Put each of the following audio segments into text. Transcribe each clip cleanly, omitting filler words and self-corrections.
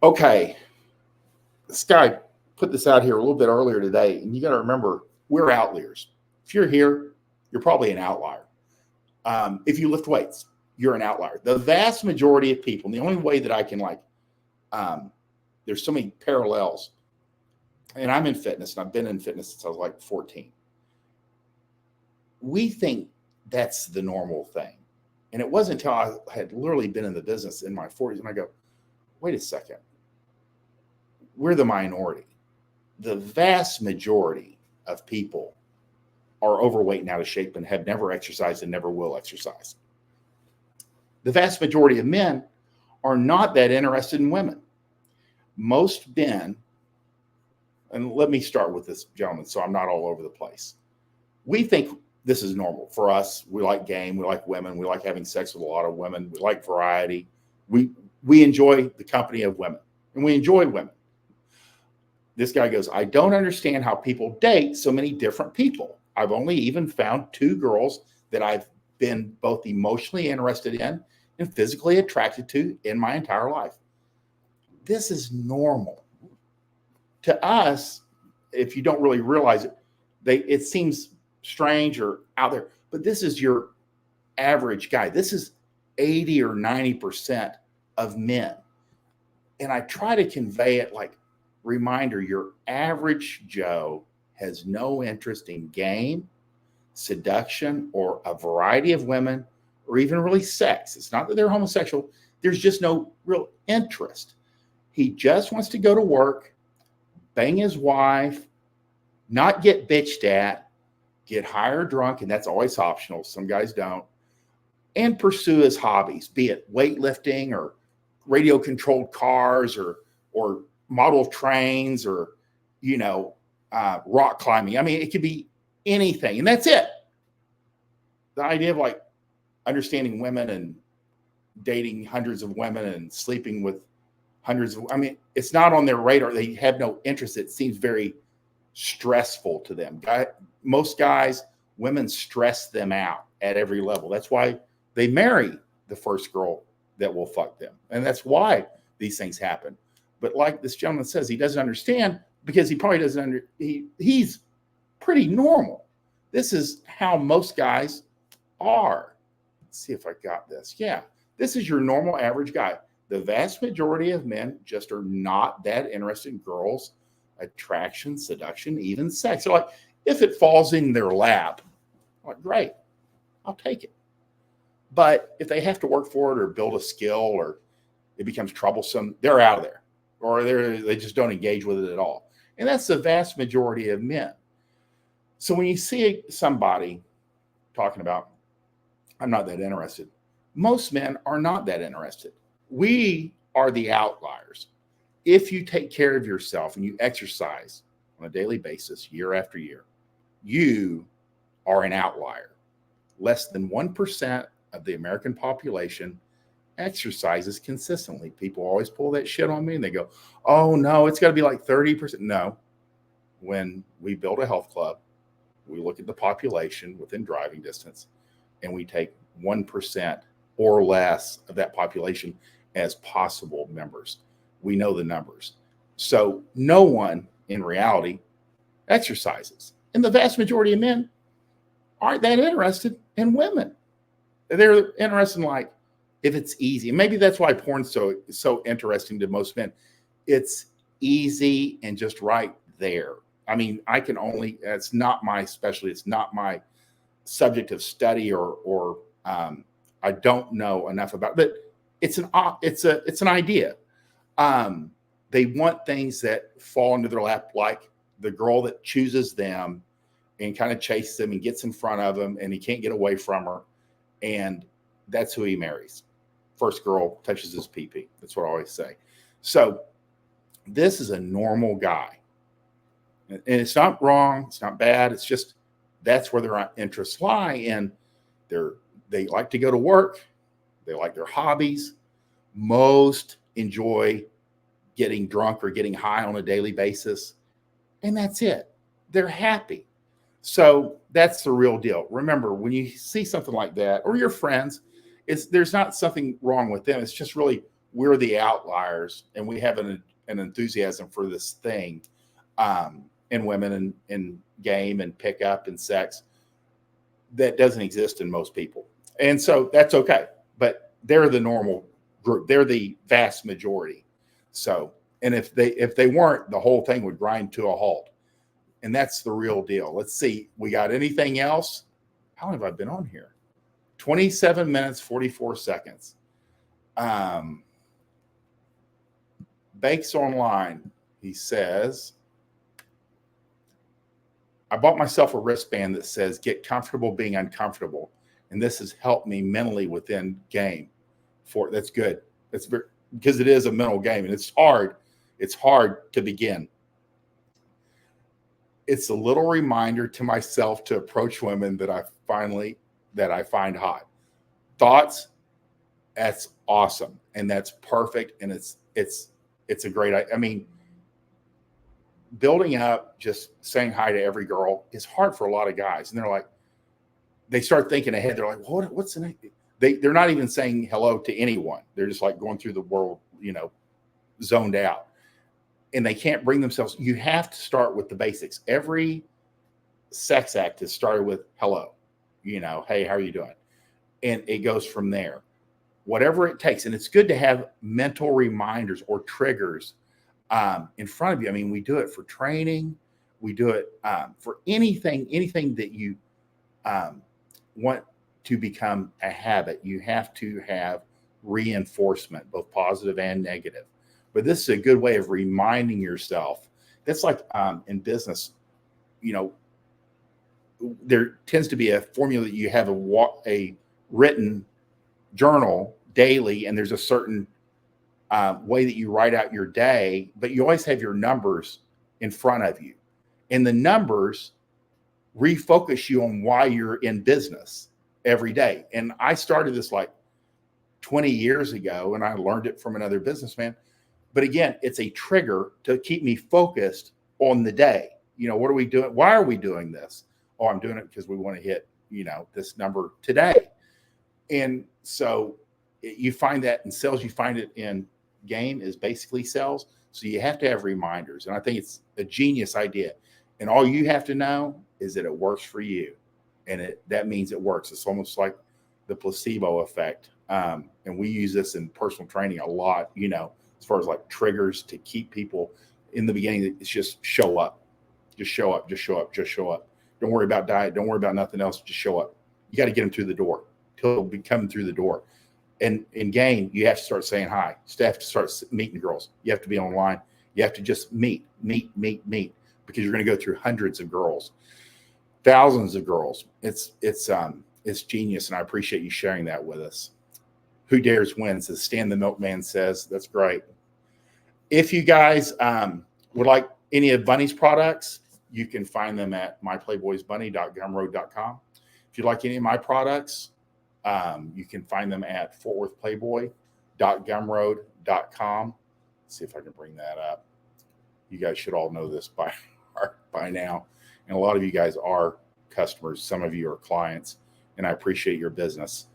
Okay, this guy put this out here a little bit earlier today, and you got to remember we're outliers. If you're here, you're probably an outlier. If you lift weights, you're an outlier. The vast majority of people, and the only way that I can um, there's so many parallels, and I'm in fitness, and I've been in fitness since I was like 14. We think that's the normal thing. And it wasn't until I had literally been in the business in my 40s, and I go, wait a second, we're the minority. The vast majority of people are overweight and out of shape and have never exercised and never will exercise. The vast majority of men are not that interested in women. Most men, and let me start with this gentleman so I'm not all over the place. We think this is normal for us. We like game, we like women, we like having sex with a lot of women, we like variety. We enjoy the company of women, and we enjoy women. This guy goes, I don't understand how people date so many different people. I've only even found 2 girls that I've been both emotionally interested in and physically attracted to in my entire life. This is normal. To us, if you don't really realize it, it seems strange or out there, but this is your average guy. This is 80 or 90% of men. And I try to convey it like, reminder, your average Joe has no interest in game, seduction, or a variety of women, or even really sex. It's not that they're homosexual. There's just no real interest. He just wants to go to work, bang his wife, not get bitched at, get high or drunk, and that's always optional. Some guys don't, and pursue his hobbies, be it weightlifting or radio controlled cars or model trains or, rock climbing. I mean, it could be anything, and that's it. The idea of like understanding women and dating hundreds of women and sleeping with hundreds of, it's not on their radar. They have no interest. It seems very stressful to them. Most guys, women stress them out at every level. That's why they marry the first girl that will fuck them. And that's why these things happen. But like this gentleman says, he doesn't understand because he probably doesn't he's pretty normal. This is how most guys are. Let's see if I got this. Yeah, this is your normal average guy. The vast majority of men just are not that interested in girls, attraction, seduction, even sex. So like, if it falls in their lap, I'm like, great, I'll take it. But if they have to work for it or build a skill or it becomes troublesome, they're out of there, or they just don't engage with it at all. And that's the vast majority of men. So when you see somebody talking about, I'm not that interested, most men are not that interested. We are the outliers. If you take care of yourself and you exercise on a daily basis, year after year, you are an outlier. Less than 1% of the American population exercises consistently. People always pull that shit on me and they go, oh no, it's got to be like 30%. No. When we build a health club, we look at the population within driving distance and we take 1% or less of that population as possible members. We know the numbers. So no one in reality exercises. And the vast majority of men aren't that interested in women. They're interested in like, if it's easy. And maybe that's why porn's so interesting to most men. It's easy and just right there. It's not my specialty. It's not my subject of study or I don't know enough about it. But it's an idea. They want things that fall into their lap, like the girl that chooses them and kind of chases them and gets in front of him and he can't get away from her. And that's who he marries. First girl touches his pee-pee. That's what I always say. So this is a normal guy. And it's not wrong. It's not bad. It's just that's where their interests lie. And they like to go to work. They like their hobbies. Most enjoy getting drunk or getting high on a daily basis. And that's it. They're happy. So that's the real deal. Remember, when you see something like that, or your friends, there's not something wrong with them. It's just really we're the outliers, and we have an enthusiasm for this thing, in women and game and pickup and sex that doesn't exist in most people. And so that's okay. But they're the normal group. They're the vast majority. So, and if they weren't, the whole thing would grind to a halt. And that's the real deal. Let's see. We got anything else? How long have I been on here? 27 minutes, 44 seconds. Bakes Online, he says, I bought myself a wristband that says, get comfortable being uncomfortable. And this has helped me mentally within game. That's good. That's very, because it is a mental game and it's hard. It's hard to begin. It's a little reminder to myself to approach women that I find hot. Thoughts? That's awesome. And that's perfect. And it's a great, I mean, building up, just saying hi to every girl is hard for a lot of guys. And they're like, they start thinking ahead. They're like, what's the name? They're not even saying hello to anyone. They're just like going through the world, zoned out. And they can't bring themselves. You have to start with the basics. Every sex act is started with hello, hey, how are you doing? And it goes from there, whatever it takes. And it's good to have mental reminders or triggers in front of you. I mean, we do it for training. We do it for anything that you want to become a habit. You have to have reinforcement, both positive and negative. But this is a good way of reminding yourself. That's like in business, there tends to be a formula that you have a written journal daily, and there's a certain way that you write out your day, but you always have your numbers in front of you. And the numbers refocus you on why you're in business every day. And I started this like 20 years ago, and I learned it from another businessman. But again, it's a trigger to keep me focused on the day. What are we doing? Why are we doing this? Oh, I'm doing it because we want to hit, this number today. And so you find that in sales, you find it in game is basically sales. So you have to have reminders. And I think it's a genius idea. And all you have to know is that it works for you. And that means it works. It's almost like the placebo effect. And we use this in personal training a lot, as far as like triggers to keep people in the beginning. It's just show up, just show up, just show up, just show up. Don't worry about diet. Don't worry about nothing else. Just show up. You got to get them through the door till they'll be coming through the door. And in game, you have to start saying hi. You have to start meeting girls. You have to be online. You have to just meet, because you're going to go through hundreds of girls, thousands of girls. It's genius. And I appreciate you sharing that with us. Who Dares Wins, as Stan the Milkman says. That's great. If you guys would like any of Bunny's products, you can find them at myplayboysbunny.gumroad.com. If you'd like any of my products, you can find them at fortworthplayboy.gumroad.com. Let's see if I can bring that up. You guys should all know this by now. And a lot of you guys are customers. Some of you are clients, and I appreciate your business.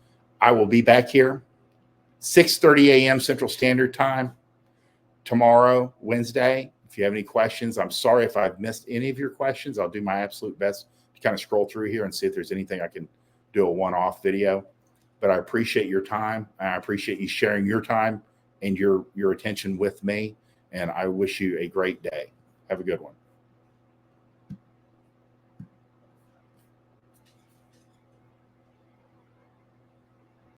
I will be back here 6:30 a.m. Central Standard Time tomorrow, Wednesday. If you have any questions, I'm sorry if I've missed any of your questions. I'll do my absolute best to kind of scroll through here and see if there's anything I can do a one-off video. But I appreciate your time. I appreciate you sharing your time and your attention with me. And I wish you a great day. Have a good one.